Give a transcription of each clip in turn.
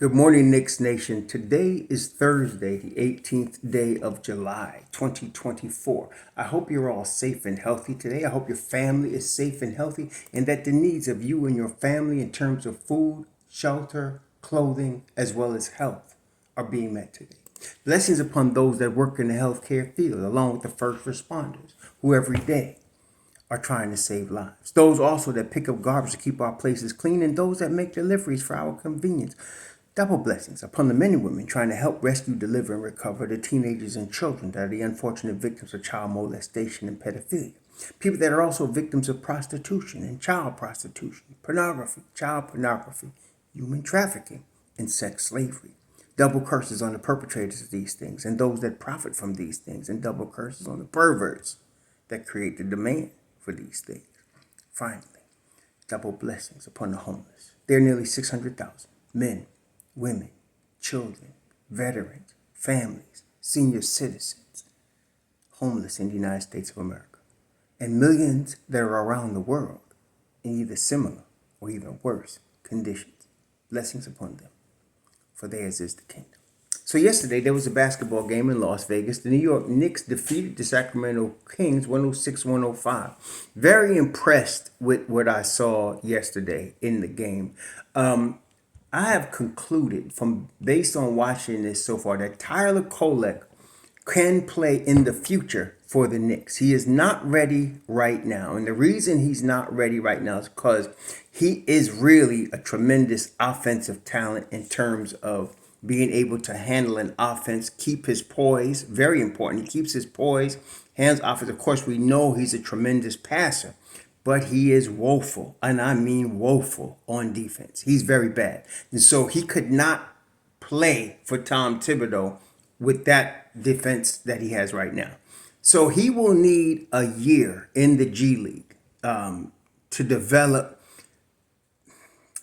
Good morning, Knicks Nation. Today is Thursday, the 18th day of July, 2024. I hope you're all safe and healthy today. I hope your family is safe and healthy and that the needs of you and your family in terms of food, shelter, clothing, as well as health are being met today. Blessings upon those that work in the healthcare field, along with the first responders, who every day are trying to save lives. Those also that pick up garbage to keep our places clean, and those that make deliveries for our convenience. Double blessings upon the men and women trying to help rescue, deliver, and recover the teenagers and children that are the unfortunate victims of child molestation and pedophilia. People that are also victims of prostitution and child prostitution, pornography, child pornography, human trafficking, and sex slavery. Double curses on the perpetrators of these things and those that profit from these things, and double curses on the perverts that create the demand for these things. Finally, double blessings upon the homeless. There are nearly 600,000 men, women, children, veterans, families, senior citizens, homeless in the United States of America, and millions that are around the world in either similar or even worse conditions. Blessings upon them, for theirs is the kingdom. So yesterday, there was a basketball game in Las Vegas. The New York Knicks defeated the Sacramento Kings 106-105. Very impressed with what I saw yesterday in the game. I have concluded from based on watching this so far that Tyler Kolek can play in the future for the Knicks. He is not ready right now. And the reason he's not ready right now is because he is really a tremendous offensive talent in terms of being able to handle an offense, keep his poise. Very important. He keeps his poise, hands offense. Of course, we know he's a tremendous passer, but he is woeful, and I mean woeful, on defense. He's very bad. And so he could not play for Tom Thibodeau with that defense that he has right now. So he will need a year in the G League to develop.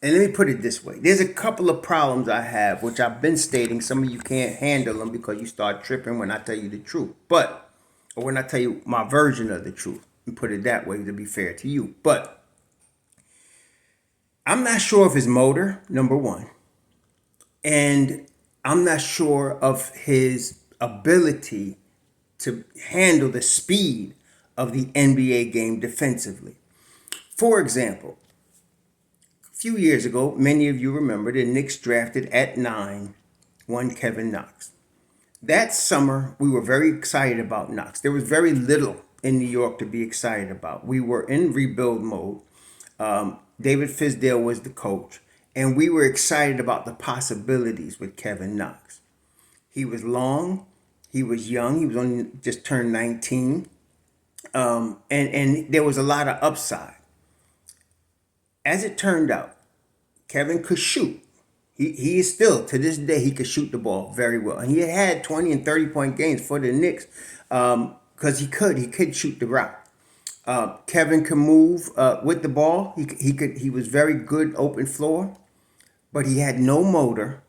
And let me put it this way. There's a couple of problems I have, which I've been stating. Some of you can't handle them because you start tripping when I tell you the truth. Or when I tell you my version of the truth. And put it that way to be fair to you. But I'm not sure of his motor, number one. And I'm not sure of his ability to handle the speed of the NBA game defensively. For example, a few years ago, many of you remember the Knicks drafted at 9 one Kevin Knox. That summer, we were very excited about Knox. There was very little in New York to be excited about. We were in rebuild mode. David Fizdale was the coach, and we were excited about the possibilities with Kevin Knox. He was long, he was young, he was only just turned 19, and there was a lot of upside. As it turned out, Kevin could shoot. He is still, to this day, he could shoot the ball very well. And he had 20 and 30-point games for the Knicks because he could shoot the rock. Kevin could move with the ball. He was very good open floor, but he had no motor.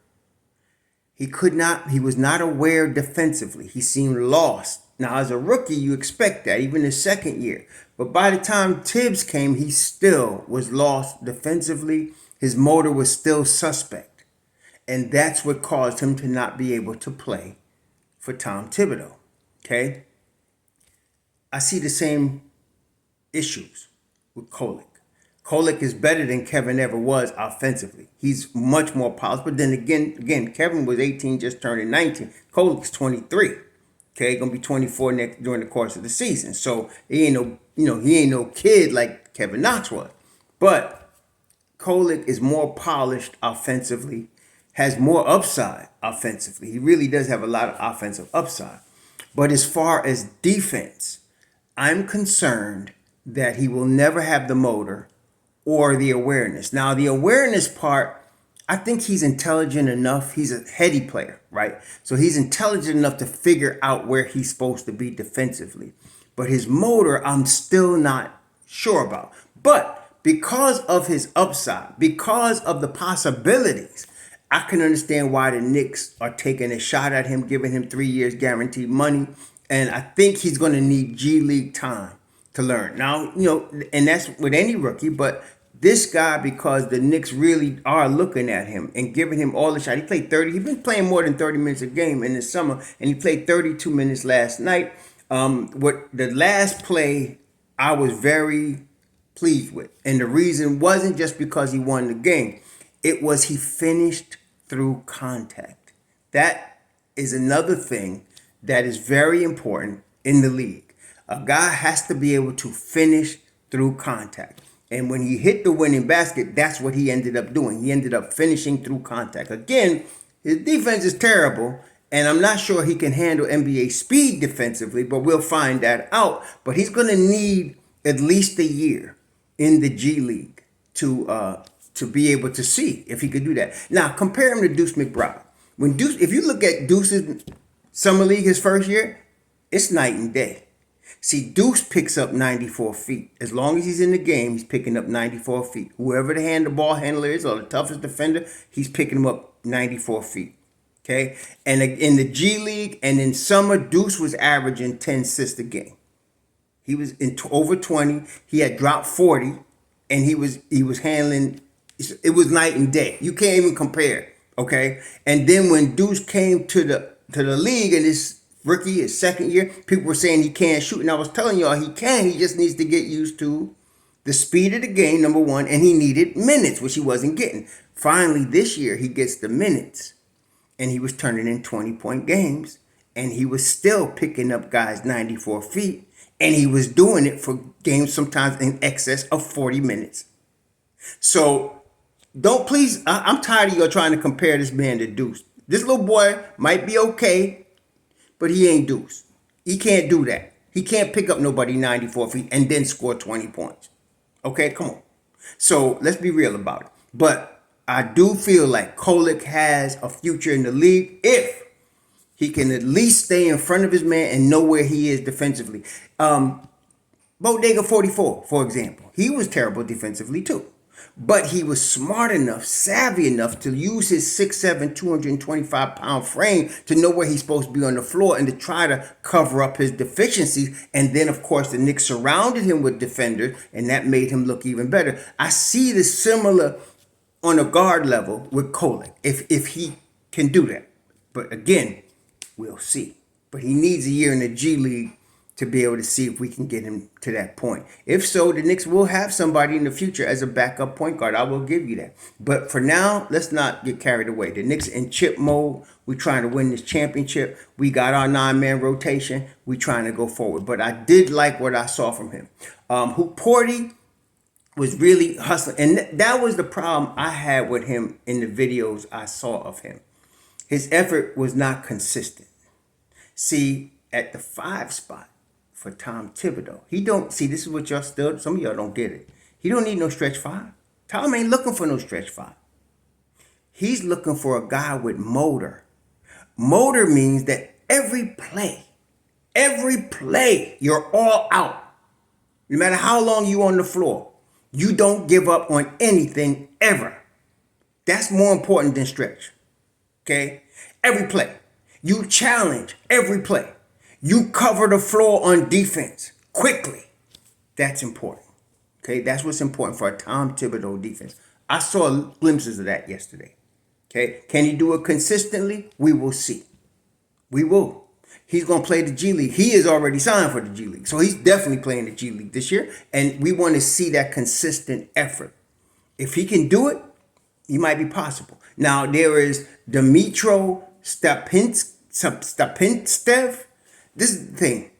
He was not aware defensively. He seemed lost. Now, as a rookie, you expect that, even his second year. But by the time Tibbs came, he still was lost defensively. His motor was still suspect. And that's what caused him to not be able to play for Tom Thibodeau. Okay? I see the same issues with Kolek. Kolek is better than Kevin ever was offensively. He's much more polished. But then again, Kevin was 18, just turning 19. Kolek's 23. Okay, gonna be 24 during the course of the season. So he ain't no kid like Kevin Knox was. But Kolek is more polished offensively, has more upside offensively. He really does have a lot of offensive upside. But as far as defense, I'm concerned that he will never have the motor or the awareness. Now, the awareness part, I think he's intelligent enough. He's a heady player, right? So he's intelligent enough to figure out where he's supposed to be defensively. But his motor, I'm still not sure about. But because of his upside, because of the possibilities, I can understand why the Knicks are taking a shot at him, giving him 3 years guaranteed money. And I think he's going to need G League time to learn. Now, and that's with any rookie, but this guy, because the Knicks really are looking at him and giving him all the shot. He played 30. He's been playing more than 30 minutes a game in the summer, and he played 32 minutes last night. What the last play I was very pleased with. And the reason wasn't just because he won the game. It was he finished through contact. That is another thing that is very important in the league. A guy has to be able to finish through contact. And when he hit the winning basket, that's what he ended up doing. He ended up finishing through contact. Again, his defense is terrible, and I'm not sure he can handle NBA speed defensively, but we'll find that out. But he's going to need at least a year in the G League to be able to see if he could do that. Now, compare him to Deuce McBride. If you look at Deuce's summer league his first year, it's night and day. See, Deuce picks up 94 feet. As long as he's in the game, he's picking up 94 feet. Whoever the ball handler is or the toughest defender, he's picking him up 94 feet. Okay? And in the G League and in summer, Deuce was averaging 10 assists a game. He was in over 20. He had dropped 40, and he was handling. It was night and day. You can't even compare. Okay? And then when Deuce came to the league in his second year, people were saying he can't shoot. And I was telling y'all he can. He just needs to get used to the speed of the game, number one, and he needed minutes, which he wasn't getting. Finally, this year, he gets the minutes, and he was turning in 20-point games, and he was still picking up guys 94 feet, and he was doing it for games sometimes in excess of 40 minutes. So I'm tired of y'all trying to compare this man to Deuce. This little boy might be okay, but he ain't Deuce. He can't do that. He can't pick up nobody 94 feet and then score 20 points. Okay, come on. So let's be real about it. But I do feel like Kolek has a future in the league if he can at least stay in front of his man and know where he is defensively. Bodega 44, for example. He was terrible defensively too. But he was smart enough, savvy enough to use his 6'7", 225-pound frame to know where he's supposed to be on the floor and to try to cover up his deficiencies. And then, of course, the Knicks surrounded him with defenders, and that made him look even better. I see this similar on a guard level with Kolek, if he can do that. But again, we'll see. But he needs a year in the G League to be able to see if we can get him to that point. If so, the Knicks will have somebody in the future as a backup point guard. I will give you that. But for now, let's not get carried away. The Knicks in chip mode. We're trying to win this championship. We got our 9-man rotation. We're trying to go forward. But I did like what I saw from him. Porty was really hustling. And that was the problem I had with him in the videos I saw of him. His effort was not consistent. See, at the 5 spot, for Tom Thibodeau. This is what some of y'all don't get it. He don't need no stretch 5. Tom ain't looking for no stretch 5. He's looking for a guy with motor. Motor means that every play, you're all out. No matter how long you on the floor, you don't give up on anything ever. That's more important than stretch. Okay? Every play. You challenge every play. You cover the floor on defense quickly. That's important. Okay, that's what's important for a Tom Thibodeau defense. I saw glimpses of that yesterday. Okay, can he do it consistently? We will see. We will. He's going to play the G League. He is already signed for the G League. So he's definitely playing the G League this year. And we want to see that consistent effort. If he can do it, he might be possible. Now, there is Dmitro Stapinstev. This is the thing.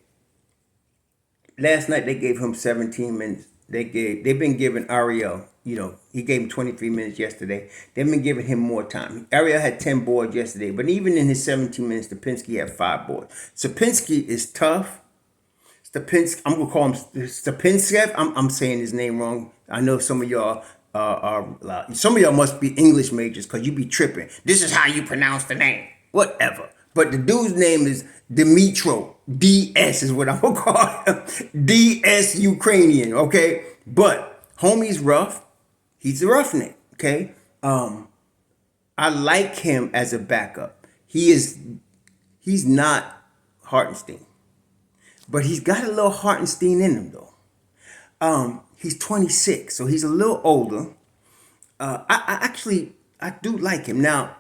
Last night they gave him 17 minutes. They've been giving Ariel, he gave him 23 minutes yesterday. They've been giving him more time. Ariel had 10 boards yesterday, but even in his 17 minutes, Stapinski had 5 boards. Stapinski is tough. I'm gonna call him Stapinstev. I'm saying his name wrong. I know some of y'all some of y'all must be English majors because you be tripping. This is how you pronounce the name. Whatever. But the dude's name is Dmitro. DS is what I'm going to call him. DS Ukrainian, okay? But homie's rough. He's a roughneck, okay? I like him as a backup. He's not Hartenstein. But he's got a little Hartenstein in him, though. He's 26, so he's a little older. I do like him. Now,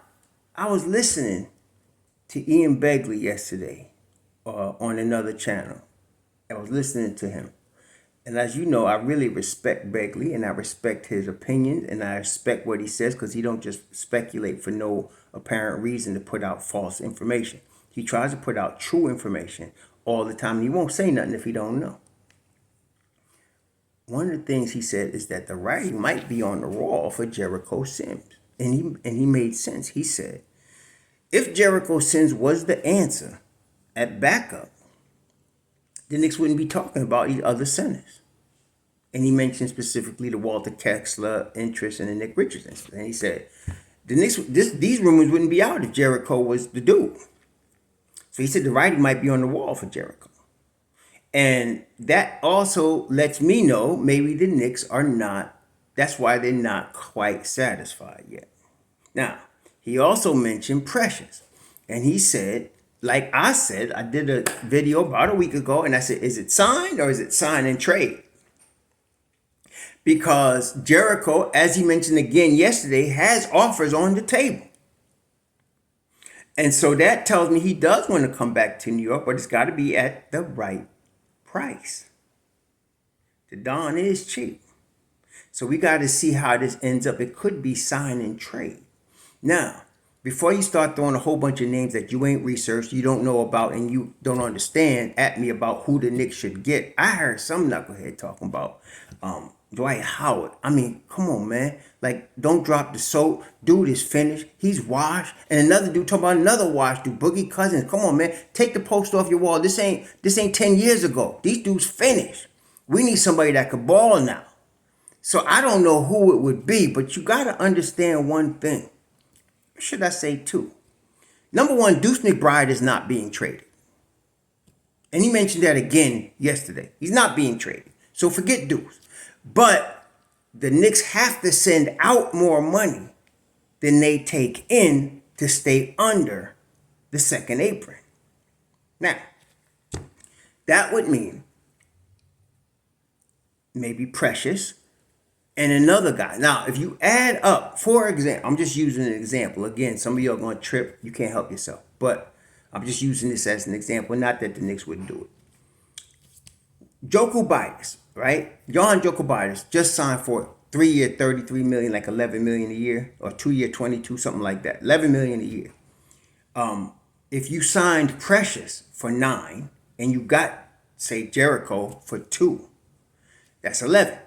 I was listening to Ian Begley yesterday on another channel. I was listening to him. And as you know, I really respect Begley and I respect his opinions and I respect what he says because he don't just speculate for no apparent reason to put out false information. He tries to put out true information all the time and he won't say nothing if he don't know. One of the things he said is that the writing might be on the wall for Jericho Sims. And he made sense. He said, if Jericho Sims was the answer at backup, the Knicks wouldn't be talking about these other centers. And he mentioned specifically the Walter Kessler interest and the Nick Richardson. And he said, the Knicks, these rumors wouldn't be out if Jericho was the dude. So he said the writing might be on the wall for Jericho. And that also lets me know maybe the Knicks are not, that's why they're not quite satisfied yet. Now, he also mentioned Precious. And he said, like I said, I did a video about a week ago and I said, is it signed or is it sign and trade? Because Jericho, as he mentioned again yesterday, has offers on the table. And so that tells me he does want to come back to New York, but it's got to be at the right price. The Don is cheap. So we got to see how this ends up. It could be sign and trade. Now, before you start throwing a whole bunch of names that you ain't researched, you don't know about, and you don't understand at me about who the Knicks should get. I heard some knucklehead talking about Dwight Howard. I mean, come on, man. Like, don't drop the soap. Dude is finished. He's washed. And another dude talking about another washed dude, Boogie Cousins. Come on, man. Take the poster off your wall. This ain't 10 years ago. These dudes finished. We need somebody that could ball now. So I don't know who it would be, but you got to understand one thing. Or should I say two? Number one, Deuce McBride is not being traded. And he mentioned that again yesterday. He's not being traded. So forget Deuce. But the Knicks have to send out more money than they take in to stay under the second apron. Now, that would mean maybe Precious and another guy. Now, if you add up, for example, I'm just using an example. Again, some of you are going to trip. You can't help yourself. But I'm just using this as an example. Not that the Knicks wouldn't do it. Jokubitis, right? Johan Jokubitis just signed for 3-year, $33 million, like $11 million a year, or 2-year, 22, something like that. $11 million a year. If you signed Precious for 9 and you got, say, Jericho for 2, that's 11.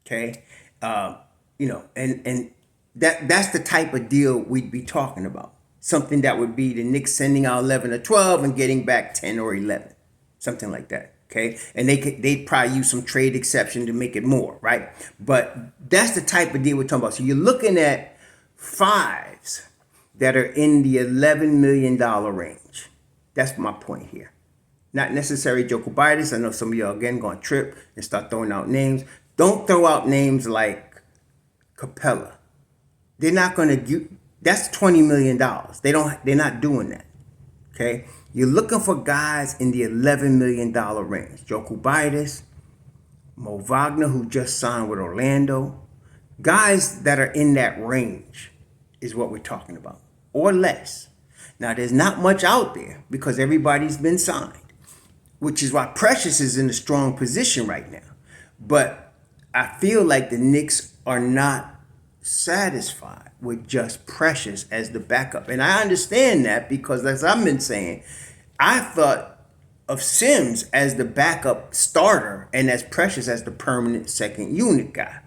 Okay, and that's the type of deal we'd be talking about. Something that would be the Knicks sending out 11 or 12 and getting back 10 or 11, something like that. Okay, and they'd probably use some trade exception to make it more, right? But that's the type of deal we're talking about. So you're looking at fives that are in the $11 million range. That's my point here. Not necessarily Jokubitis. I know some of y'all again going to trip and start throwing out names. Don't throw out names like Capella. They're not going to do, that's $20 million. They're not doing that. Okay. You're looking for guys in the $11 million range. Jokubitis, Mo Wagner, who just signed with Orlando. Guys that are in that range is what we're talking about, or less. Now, there's not much out there because everybody's been signed, which is why Precious is in a strong position right now. But I feel like the Knicks are not satisfied with just Precious as the backup. And I understand that because, as I've been saying, I thought of Sims as the backup starter and as Precious as the permanent second unit guy.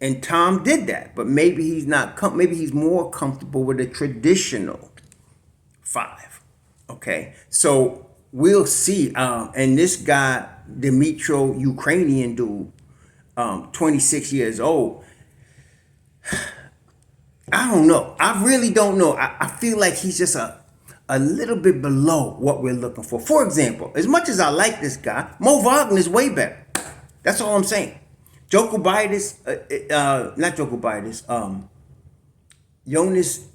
And Tom did that, but maybe he's not. Maybe he's more comfortable with a traditional 5. Okay, so we'll see. And this guy, Dimitro, Ukrainian dude, 26 years old. I don't know. I really don't know. I feel like he's just a little bit below what we're looking for. For example, as much as I like this guy, Mo Wagner is way better. That's all I'm saying. Jokubitis, not Jokubitis, Jonas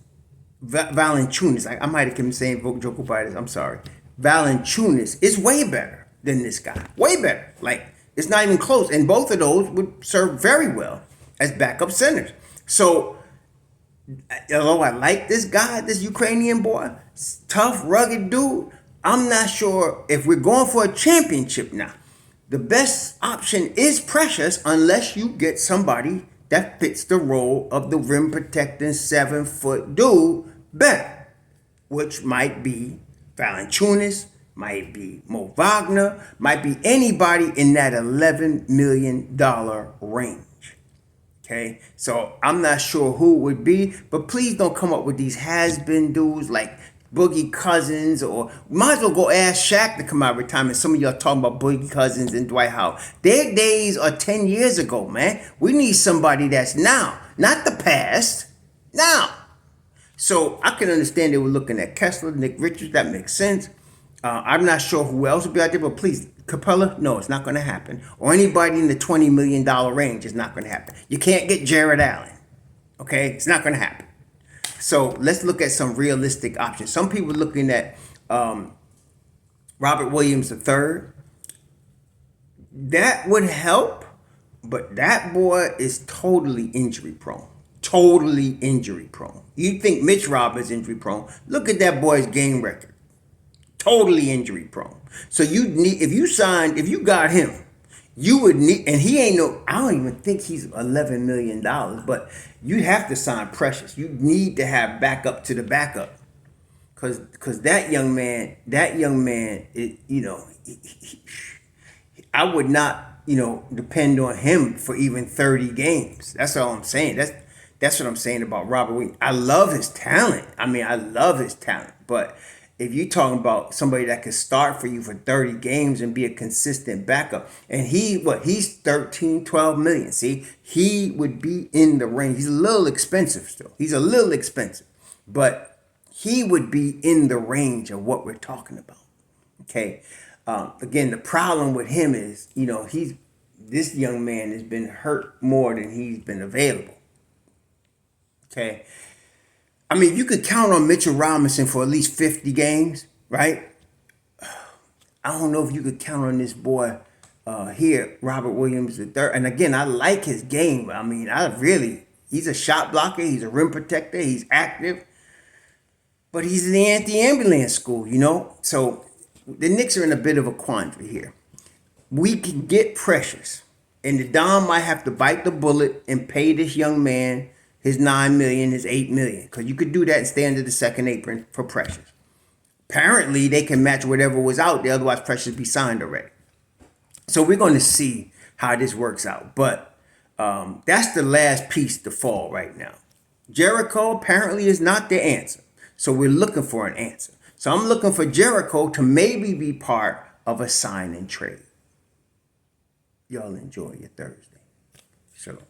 Valanciunas. I might have been saying Jokubitis. I'm sorry. Valanciunas is way better than this guy. Way better. Like, It's not even close. And both of those would serve very well as backup centers. So, although I like this guy, this Ukrainian boy, tough, rugged dude, I'm not sure if we're going for a championship now. The best option is Precious unless you get somebody that fits the role of the rim protecting 7-foot dude better, which might be Valanciunas, might be Mo Wagner, might be anybody in that $11 million range. Okay, so I'm not sure who it would be, but please don't come up with these has-been dudes like Boogie Cousins, or might as well go ask Shaq to come out of retirement. Some of y'all talking about Boogie Cousins and Dwight Howard. Their days are 10 years ago, man. We need somebody that's now, not the past, now. So I can understand they were looking at Kessler, Nick Richards. That makes sense. I'm not sure who else would be out there, but please, Capella, no, it's not going to happen. Or anybody in the $20 million range is not going to happen. You can't get Jared Allen. Okay? It's not going to happen. So let's look at some realistic options. Some people are looking at Robert Williams III. That would help, but that boy is totally injury prone. Totally injury prone. You think Mitch Roberts injury prone? Look at that boy's game record. Totally injury prone. So you need, if you got him, you would need, and he ain't no, I don't even think he's $11 million, but you have to sign Precious. You need to have backup to the backup. Cause that young man, I would not, depend on him for even 30 games. That's all I'm saying. That's what I'm saying about Robert Williams. I love his talent. But if you're talking about somebody that could start for you for 30 games and be a consistent backup, and he's 13, 12 million. See, he would be in the range. He's a little expensive still. But he would be in the range of what we're talking about. Okay. Again, the problem with him is, this young man has been hurt more than he's been available. Okay. I mean, you could count on Mitchell Robinson for at least 50 games, right? I don't know if you could count on this boy here, Robert Williams III. And again, I like his game. I mean, he's a shot blocker. He's a rim protector. He's active. But he's in the anti-ambulance school, So the Knicks are in a bit of a quandary here. We can get Precious. And the Dom might have to bite the bullet and pay this young man his $9 million, his $8 million, because you could do that and stay under the second apron for Precious. Apparently, they can match whatever was out there, otherwise Precious be signed already. So we're going to see how this works out. But that's the last piece to fall right now. Jericho apparently is not the answer. So we're looking for an answer. So I'm looking for Jericho to maybe be part of a sign and trade. Y'all enjoy your Thursday. Shalom.